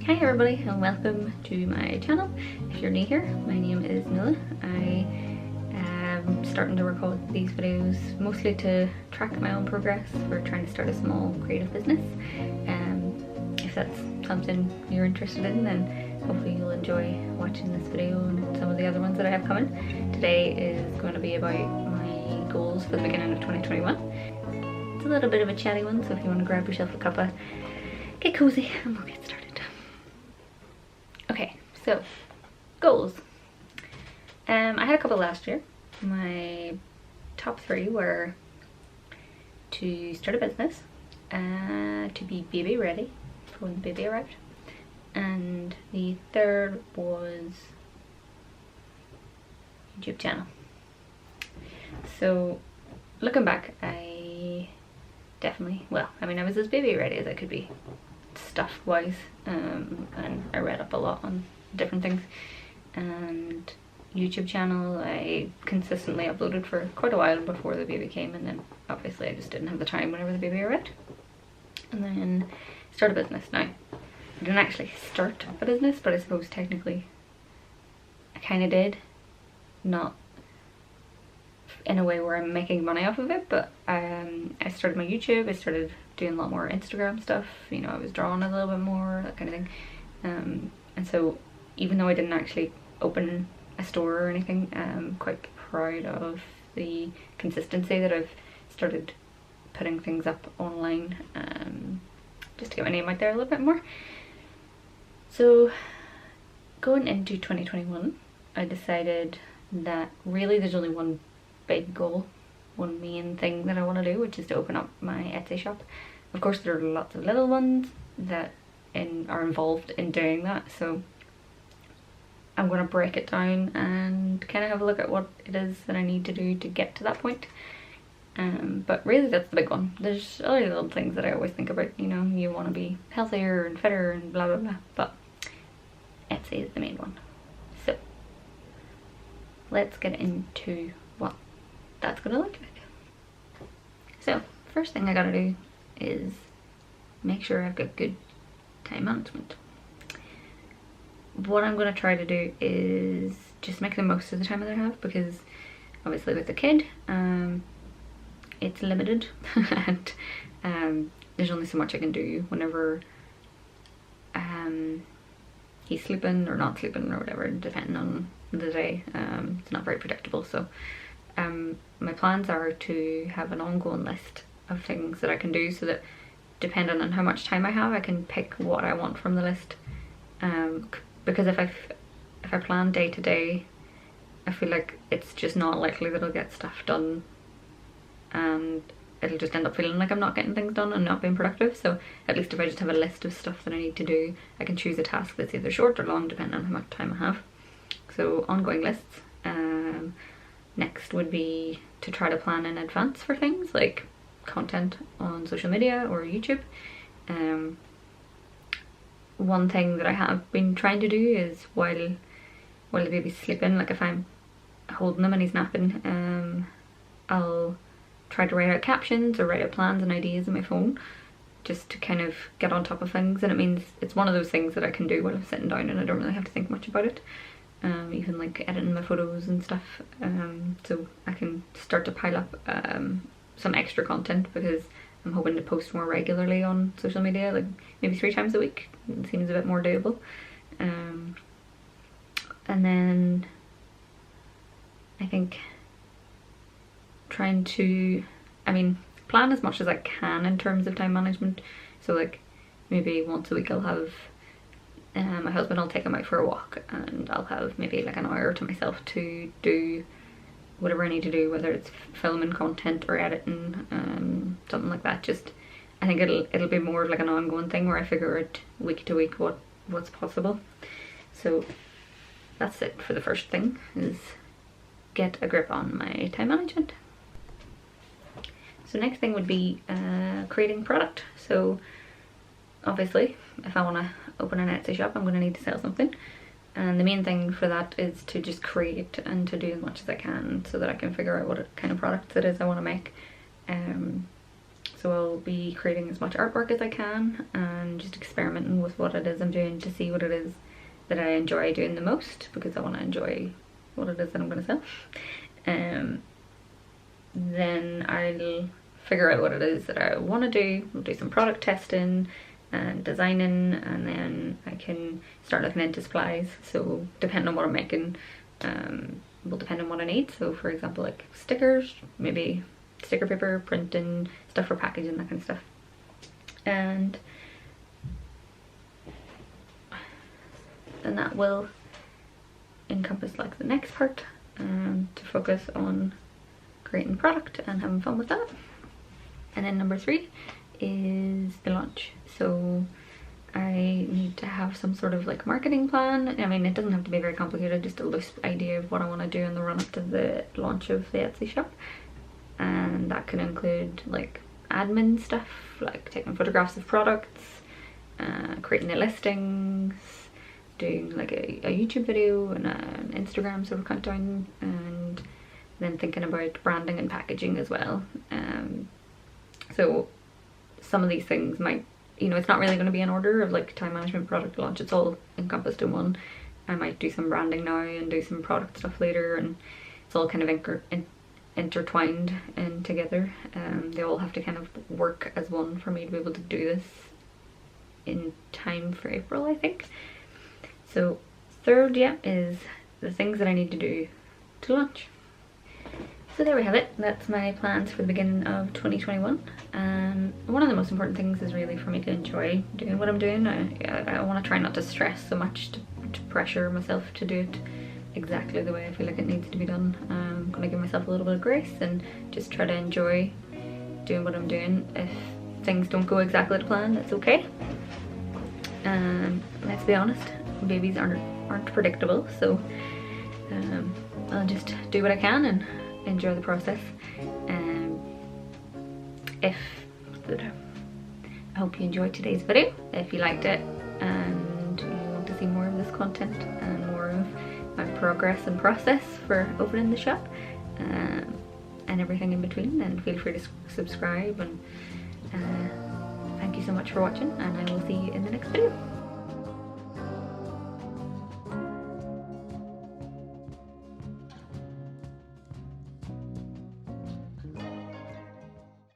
Hi everybody and welcome to my channel. If you're new here, my name is Nuala. I am starting to record these videos mostly to track my own progress. We're trying to start a small creative business. If that's something you're interested in, then hopefully you'll enjoy watching this video and some of the other ones that I have coming. Today is going to be about my goals for the beginning of 2021. It's a little bit of a chatty one, so if you want to grab yourself a cuppa, get cozy and we'll get started. Okay, so goals. I had a couple last year. My top three were to start a business, to be baby ready for when the baby arrived, and the third was YouTube channel. So looking back, I definitely, I was as baby ready as I could be stuff wise, and I read up a lot on different things. And YouTube channel, I consistently uploaded for quite a while before the baby came, and then obviously I just didn't have the time whenever the baby arrived. And then start a business. Now, I didn't actually start a business, but I suppose technically I kind of did, not in a way where I'm making money off of it, but I started my YouTube. I started doing a lot more Instagram stuff, you know, I was drawing a little bit more, that kind of thing. And so even though I didn't actually open a store or anything, I'm quite proud of the consistency that I've started putting things up online, just to get my name out there a little bit more. So going into 2021, I decided that really there's only one big goal, one main thing that I want to do, which is to open up my Etsy shop. Of course there are lots of little ones that are involved in doing that, so I'm going to break it down and kind of have a look at what it is that I need to do to get to that point. But really that's the big one. There's other little things that I always think about, you know, you want to be healthier and fitter and blah blah blah, but Etsy is the main one. So let's get into what that's gonna look like. So first thing I gotta do is make sure I've got good time management. What I'm gonna try to do is just make the most of the time that I have, because obviously with the kid, it's limited and there's only so much I can do whenever he's sleeping or not sleeping or whatever, depending on the day. It's not very predictable, so my plans are to have an ongoing list of things that I can do, so that depending on how much time I have, I can pick what I want from the list. Because if I plan day to day, I feel like it's just not likely that I'll get stuff done, and it'll just end up feeling like I'm not getting things done and not being productive. So at least if I just have a list of stuff that I need to do, I can choose a task that's either short or long depending on how much time I have. So ongoing lists. Next would be to try to plan in advance for things like content on social media or YouTube. One thing that I have been trying to do is while the baby's sleeping, like if I'm holding him and he's napping, I'll try to write out captions or write out plans and ideas on my phone, just to kind of get on top of things. And it means it's one of those things that I can do while I'm sitting down and I don't really have to think much about it. Even like editing my photos and stuff, so I can start to pile up some extra content, because I'm hoping to post more regularly on social media, like maybe 3 times a week. It seems a bit more doable. And then I think trying to, plan as much as I can in terms of time management. So like maybe once a week I'll have my husband will take him out for a walk, and I'll have maybe like an hour to myself to do whatever I need to do, whether it's filming content or editing, something like that. Just I think it'll be more of like an ongoing thing where I figure out week to week what's possible. So that's it for the first thing, is get a grip on my time management. So next thing would be creating product. So obviously if I want to open an Etsy shop, I'm going to need to sell something, and the main thing for that is to just create and to do as much as I can, so that I can figure out what kind of products it is I want to make. So I'll be creating as much artwork as I can and just experimenting with what it is I'm doing, to see what it is that I enjoy doing the most, because I want to enjoy what it is that I'm going to sell. Then I'll figure out what it is that I want to do. We'll do some product testing and designing, and then I can start looking into supplies. So depending on what I'm making, will depend on what I need. So for example, like stickers, maybe sticker paper, printing, stuff for packaging, that kind of stuff. And that will encompass like the next part, to focus on creating product and having fun with that. And then number 3 is the launch. So I need to have some sort of like marketing plan. I mean, it doesn't have to be very complicated, just a loose idea of what I want to do in the run up to the launch of the Etsy shop. And that can include like admin stuff, like taking photographs of products, creating the listings, doing like a YouTube video and an Instagram sort of countdown, and then thinking about branding and packaging as well. So some of these things might, you know, it's not really going to be in order of like time management, product launch, it's all encompassed in one. I might do some branding now and do some product stuff later, and it's all kind of intertwined and together. They all have to kind of work as one for me to be able to do this in time for April, I think. So third, yeah, is the things that I need to do to launch. So there we have it. That's my plans for the beginning of 2021. And one of the most important things is really for me to enjoy doing what I'm doing. I want to try not to stress so much, to pressure myself to do it exactly the way I feel like it needs to be done. I'm going to give myself a little bit of grace and just try to enjoy doing what I'm doing. If things don't go exactly to plan, that's okay. Let's be honest, babies aren't predictable, so I'll just do what I can and enjoy the process. I hope you enjoyed today's video. If you liked it and you want to see more of this content and more of my progress and process for opening the shop, and everything in between, then feel free to subscribe, and thank you so much for watching, and I will see you in the next video.